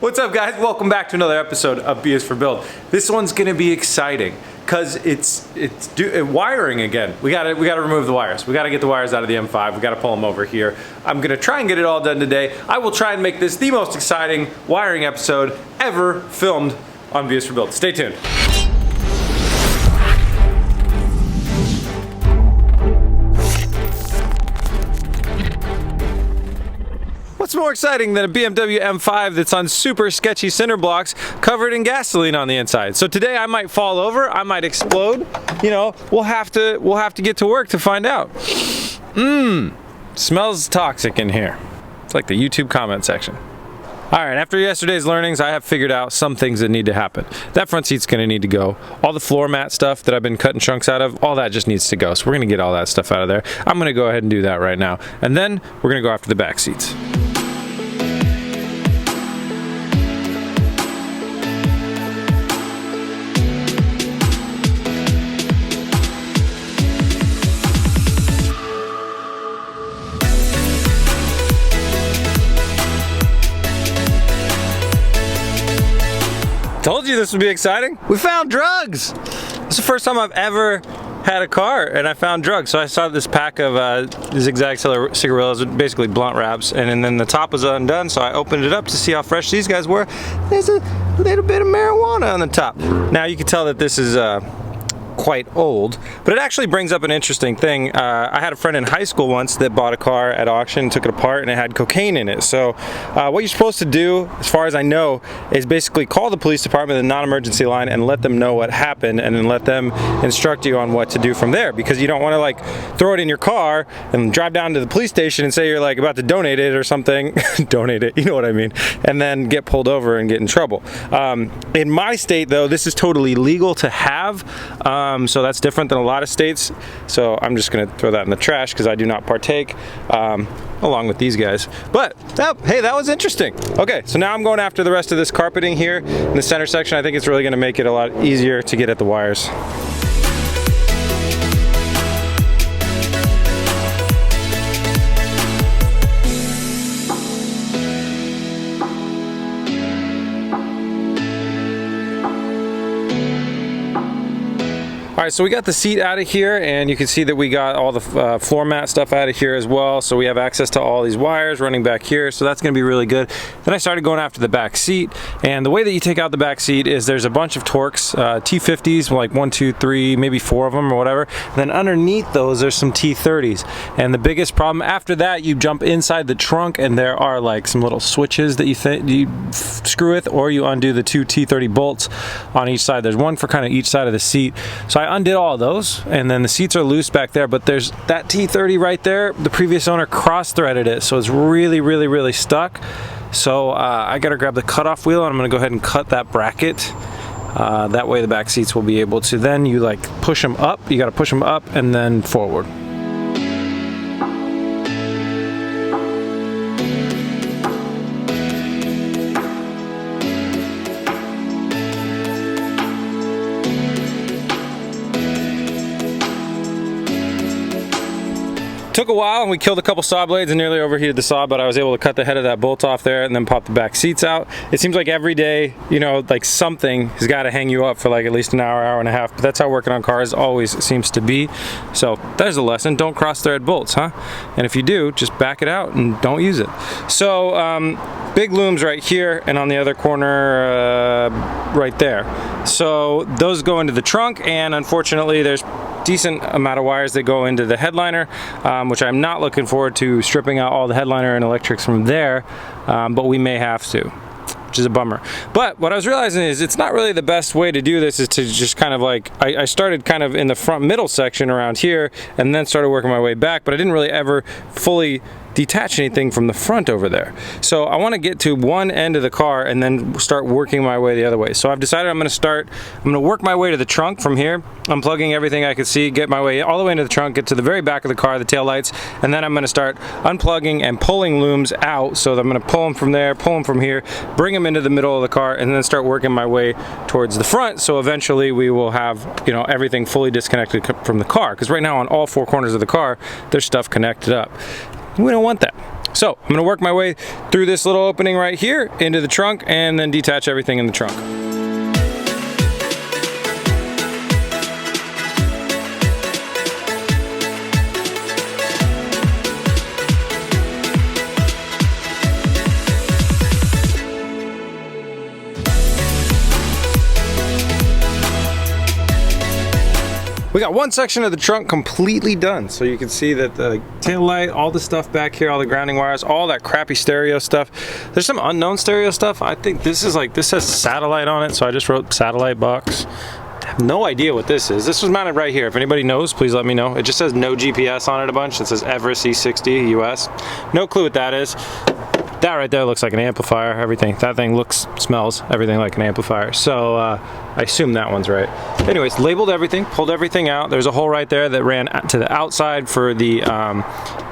What's up, guys? Welcome back to another episode of B is for Build. This one's gonna be exciting because it's wiring again. We gotta remove the wires. We gotta get the wires out of the M5. We gotta pull them over here. I'm gonna try and get it all done today. I will try and make this the most exciting wiring episode ever filmed on B is for Build. Stay tuned. What's more exciting than a BMW M5 that's on super sketchy cinder blocks covered in gasoline on the inside? So today I might fall over, I might explode. You know, we'll have to get to work to find out. Smells toxic in here. It's like the YouTube comment section. Alright, after yesterday's learnings, I have figured out some things that need to happen. That front seat's gonna need to go. All the floor mat stuff that I've been cutting chunks out of, all that just needs to go. So we're gonna get all that stuff out of there. I'm gonna go ahead and do that right now. And then we're gonna go after the back seats. Told you this would be exciting. We found drugs. It's the first time I've ever had a car and I found drugs. So I saw this pack of zigzag cigarillos, basically blunt wraps, and then the top was undone, so I opened it up to see how fresh these guys were. There's a little bit of marijuana on the top. Now you can tell that this is quite old, but it actually brings up an interesting thing. I had a friend in high school once that bought a car at auction, took it apart, and it had cocaine in it. So what you're supposed to do, as far as I know, is basically call the police department, the non-emergency line, and let them know what happened, and then let them instruct you on what to do from there, because you don't want to like throw it in your car and drive down to the police station and say you're like about to donate it or something. Donate it, you know what I mean, and then get pulled over and get in trouble. In my state though, this is totally legal to have, so that's different than a lot of states. So I'm just gonna throw that in the trash because I do not partake, along with these guys. But hey, that was interesting. Okay, so now I'm going after the rest of this carpeting here in the center section. I think it's really gonna make it a lot easier to get at the wires. Alright, so we got the seat out of here, and you can see that we got all the floor mat stuff out of here as well, so we have access to all these wires running back here, so that's going to be really good. Then I started going after the back seat, and the way that you take out the back seat is there's a bunch of Torx, T50s, like 1, 2, 3, maybe 4 of them or whatever. Then underneath those there's some T30s, and the biggest problem after that, you jump inside the trunk and there are like some little switches that you screw with, or you undo the 2 T30 bolts on each side. There's one for kind of each side of the seat. So I undid all of those, and then the seats are loose back there, but there's that T30 right there. The previous owner cross-threaded it, so it's really stuck. So I gotta grab the cutoff wheel, and I'm gonna go ahead and cut that bracket. That way the back seats will be able to, then you like push them up. You gotta push them up and then forward. Took a while, and we killed a couple saw blades and nearly overheated the saw, but I was able to cut the head of that bolt off there and then pop the back seats out. It seems like every day, you know, like something has got to hang you up for like at least an hour, hour and a half, but that's how working on cars always seems to be. So there's a lesson. Don't cross thread bolts, huh? And if you do, just back it out and don't use it. So big looms right here, and on the other corner right there. So those go into the trunk, and unfortunately there's decent amount of wires that go into the headliner, which I'm not looking forward to stripping out all the headliner and electrics from there, but we may have to, which is a bummer. But what I was realizing is it's not really the best way to do this, is to just kind of like, I started kind of in the front middle section around here and then started working my way back, but I didn't really ever fully detach anything from the front over there. So I want to get to one end of the car and then start working my way the other way. So I've decided I'm going to work my way to the trunk from here, unplugging everything I can see, get my way all the way into the trunk, get to the very back of the car, the tail lights, and then I'm going to start unplugging and pulling looms out. So I'm going to pull them from there, pull them from here, bring them into the middle of the car, and then start working my way towards the front. So eventually we will have, you know, everything fully disconnected from the car, because right now on all 4 corners of the car there's stuff connected up. We don't want that. So I'm gonna work my way through this little opening right here into the trunk and then detach everything in the trunk. We got one section of the trunk completely done. So you can see that the tail light, all the stuff back here, all the grounding wires, all that crappy stereo stuff. There's some unknown stereo stuff. I think this is like, this says satellite on it. So I just wrote satellite box. I have no idea what this is. This was mounted right here. If anybody knows, please let me know. It just says no GPS on it a bunch. It says Everest E60 US. No clue what that is. That right there looks like an amplifier, everything. That thing looks, smells, everything like an amplifier. So I assume that one's right. Anyways, labeled everything, pulled everything out. There's a hole right there that ran to the outside for the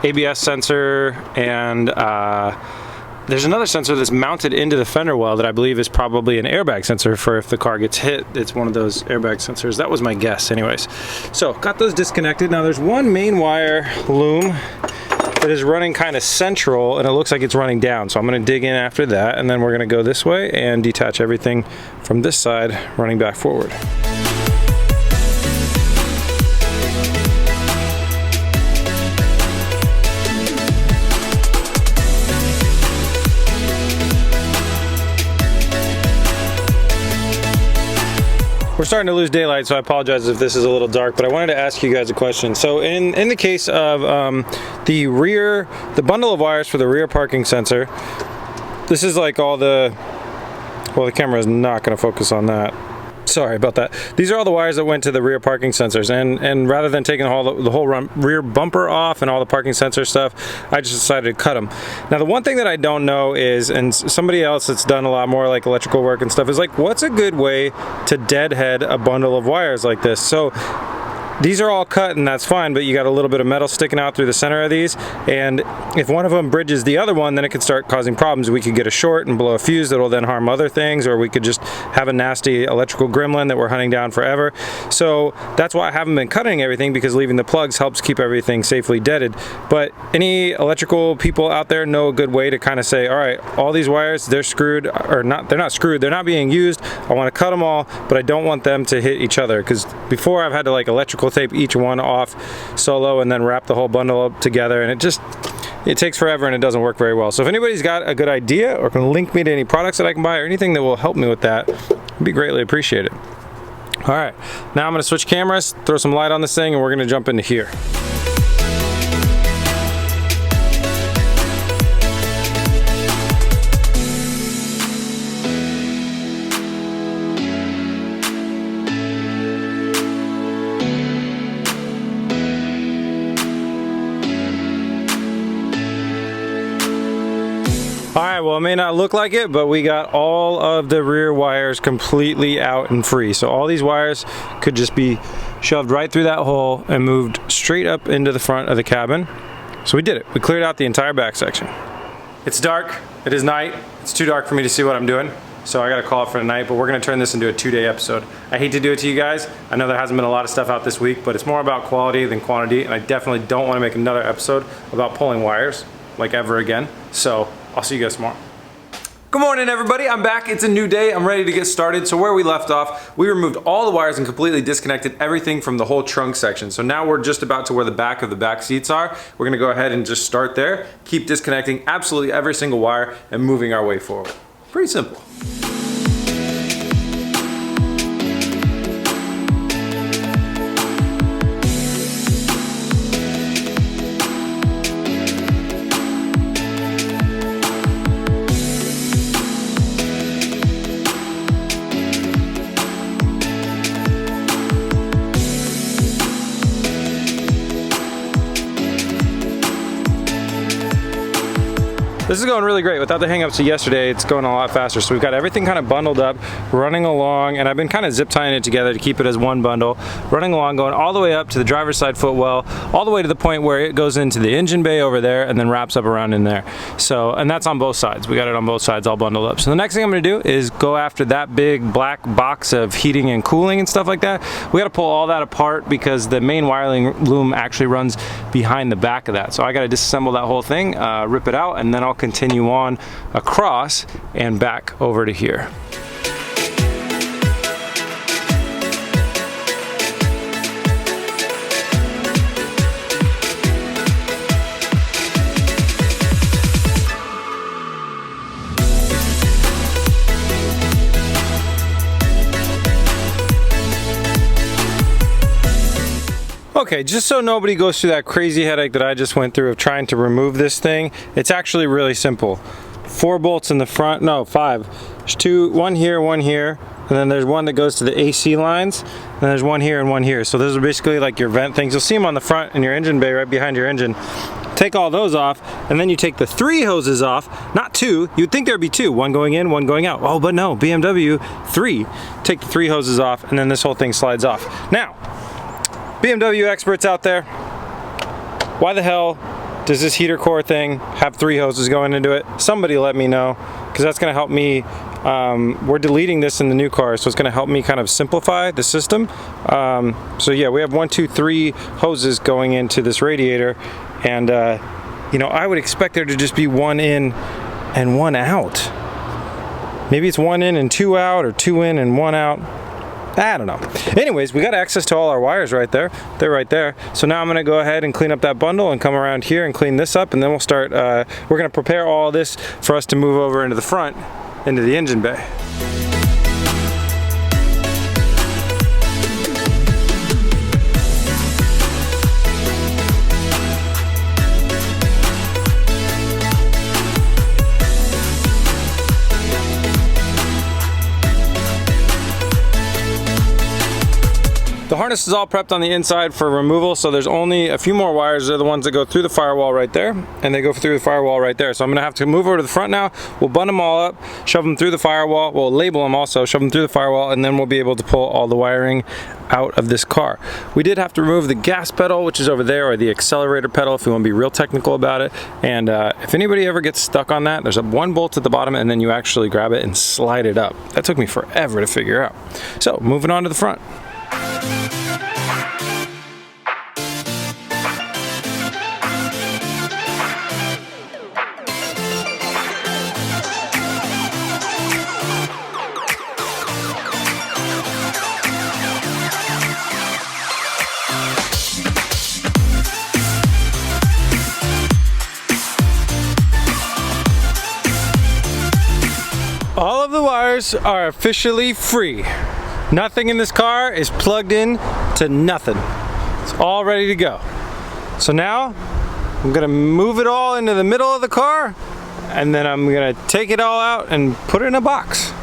ABS sensor, and there's another sensor that's mounted into the fender well that I believe is probably an airbag sensor for if the car gets hit. It's one of those airbag sensors. That was my guess anyways. So got those disconnected. Now there's one main wire loom that is running kind of central, and it looks like it's running down. So I'm gonna dig in after that, and then we're gonna go this way and detach everything from this side running back forward. We're starting to lose daylight, so I apologize if this is a little dark, but I wanted to ask you guys a question. So in the case of the bundle of wires for the rear parking sensor, this is like all the, well, the camera is not going to focus on that. Sorry about that. These are all the wires that went to the rear parking sensors, and rather than taking the whole rear bumper off and all the parking sensor stuff, I just decided to cut them. Now the one thing that I don't know is, and somebody else that's done a lot more like electrical work and stuff, is like, what's a good way to deadhead a bundle of wires like this? So these are all cut and that's fine, but you got a little bit of metal sticking out through the center of these, and if one of them bridges the other one, then it could start causing problems. We could get a short and blow a fuse that will then harm other things, or we could just have a nasty electrical gremlin that we're hunting down forever. So that's why I haven't been cutting everything, because leaving the plugs helps keep everything safely deaded. But any electrical people out there know a good way to kind of say, all right, all these wires, they're screwed, or not, they're not screwed, they're not being used. I want to cut them all, but I don't want them to hit each other, because before I've had to like electrical tape each one off solo and then wrap the whole bundle up together, and it takes forever and it doesn't work very well. So if anybody's got a good idea or can link me to any products that I can buy or anything that will help me with that, it'd be greatly appreciated. All right, now I'm going to switch cameras, throw some light on this thing, and we're going to jump into here. All right, well, it may not look like it, but we got all of the rear wires completely out and free. So all these wires could just be shoved right through that hole and moved straight up into the front of the cabin. So we did it. We cleared out the entire back section. It's dark. It is night. It's too dark for me to see what I'm doing. So I got to call it for tonight, but we're going to turn this into a 2-day episode. I hate to do it to you guys. I know there hasn't been a lot of stuff out this week, but it's more about quality than quantity, and I definitely don't want to make another episode about pulling wires like ever again. So I'll see you guys tomorrow. Good morning, everybody. I'm back. It's a new day. I'm ready to get started. So where we left off, we removed all the wires and completely disconnected everything from the whole trunk section. So now we're just about to where the back of the back seats are. We're gonna go ahead and just start there, keep disconnecting absolutely every single wire and moving our way forward. Pretty simple. This is going really great. Without the hangups of yesterday, it's going a lot faster. So we've got everything kind of bundled up, running along, and I've been kind of zip tying it together to keep it as one bundle, running along, going all the way up to the driver's side footwell, all the way to the point where it goes into the engine bay over there and then wraps up around in there. So, and that's on both sides. We got it on both sides all bundled up. So the next thing I'm gonna do is go after that big black box of heating and cooling and stuff like that. We gotta pull all that apart because the main wiring loom actually runs behind the back of that. So I gotta disassemble that whole thing, rip it out, and then I'll continue on across and back over to here. Okay, just so nobody goes through that crazy headache that I just went through of trying to remove this thing, it's actually really simple. 4 bolts in the front, no, 5. There's 2, one here, and then there's one that goes to the AC lines, and there's one here and one here. So those are basically like your vent things. You'll see them on the front in your engine bay right behind your engine. Take all those off, and then you take the 3 hoses off, not 2. You'd think there'd be 2, one going in, one going out. Oh, but no, BMW 3. Take the 3 hoses off, and then this whole thing slides off. Now, BMW experts out there, why the hell does this heater core thing have 3 hoses going into it? Somebody let me know, because that's going to help me. We're deleting this in the new car, so it's going to help me kind of simplify the system. So yeah, we have 1, 2, 3 hoses going into this radiator, and you know, I would expect there to just be 1 in and 1 out. Maybe it's 1 in and 2 out, or 2 in and 1 out. I don't know. Anyways, we got access to all our wires right there. They're right there. So now I'm going to go ahead and clean up that bundle and come around here and clean this up, and then we'll start, we're going to prepare all this for us to move over into the front, into the engine bay. The harness is all prepped on the inside for removal, so there's only a few more wires. They're the ones that go through the firewall right there, and they go through the firewall right there. So I'm gonna have to move over to the front now. We'll bund them all up, shove them through the firewall. We'll label them also, shove them through the firewall, and then we'll be able to pull all the wiring out of this car. We did have to remove the gas pedal, which is over there, or the accelerator pedal if you want to be real technical about it. And if anybody ever gets stuck on that, there's a 1 bolt at the bottom, and then you actually grab it and slide it up. That took me forever to figure out. So moving on to the front. All of the wires are officially free. Nothing in this car is plugged in to nothing. It's all ready to go. So now I'm gonna move it all into the middle of the car, and then I'm gonna take it all out and put it in a box.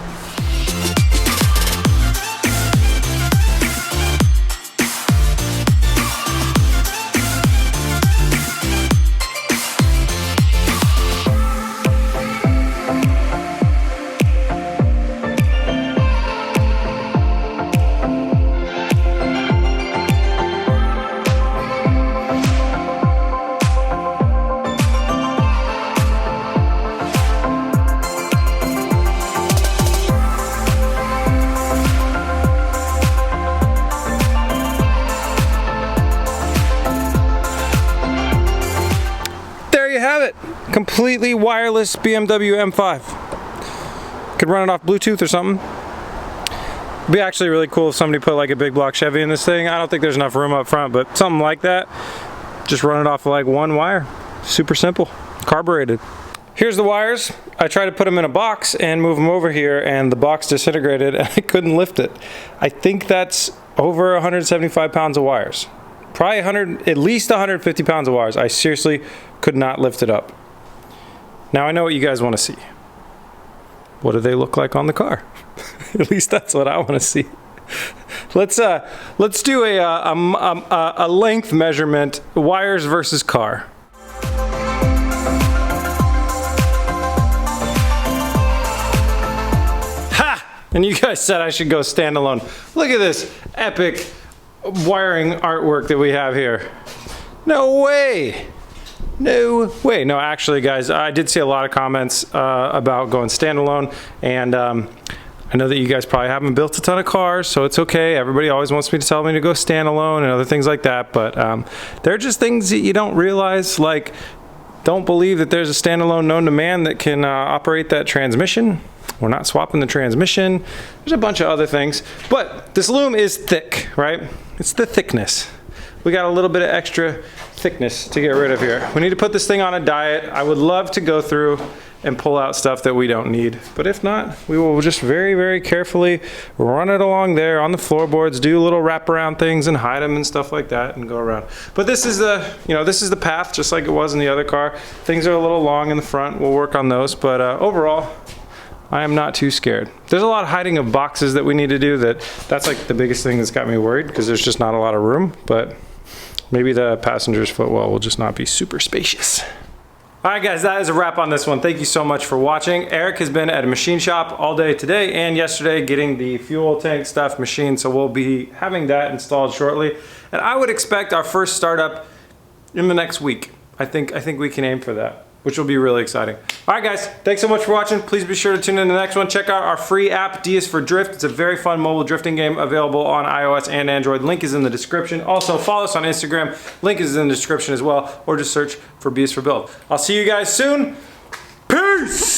Have it. Completely wireless BMW M5. Could run it off Bluetooth or something. It'd be actually really cool if somebody put like a big block Chevy in this thing. I don't think there's enough room up front, but something like that. Just run it off of like 1 wire. Super simple. Carbureted. Here's the wires. I tried to put them in a box and move them over here, and the box disintegrated and I couldn't lift it. I think that's over 175 pounds of wires. Probably at least 150 pounds of wires. I seriously could not lift it up. Now I know what you guys want to see. What do they look like on the car? At least that's what I want to see. Let's do a length measurement, wires versus car. And you guys said I should go standalone. Look at this epic wiring artwork that we have here. No way. No way. No, actually, guys, I did see a lot of comments about going standalone, and I know that you guys probably haven't built a ton of cars, so it's okay. Everybody always wants me to tell me to go standalone and other things like that, but there are just things that you don't realize, like don't believe that there's a standalone known to man that can operate that transmission. We're not swapping the transmission. There's a bunch of other things, but this loom is thick, right? It's the thickness. We got a little bit of extra thickness to get rid of here. We need to put this thing on a diet. I would love to go through and pull out stuff that we don't need, but if not, we will just very, very carefully run it along there on the floorboards, do little wraparound things and hide them and stuff like that and go around. But this is the, this is the path, just like it was in the other car. Things are a little long in the front. We'll work on those, but overall, I am not too scared. There's a lot of hiding of boxes that we need to do. That's like the biggest thing that's got me worried, because there's just not a lot of room, but maybe the passenger's footwell will just not be super spacious. All right, guys, that is a wrap on this one. Thank you so much for watching. Eric has been at a machine shop all day today and yesterday getting the fuel tank stuff machined, so we'll be having that installed shortly. And I would expect our first startup in the next week. I think we can aim for that, which will be really exciting. All right, guys, thanks so much for watching. Please be sure to tune in to the next one. Check out our free app, D is for Drift. It's a very fun mobile drifting game available on iOS and Android. Link is in the description. Also, follow us on Instagram. Link is in the description as well, or just search for B is for Build. I'll see you guys soon. Peace!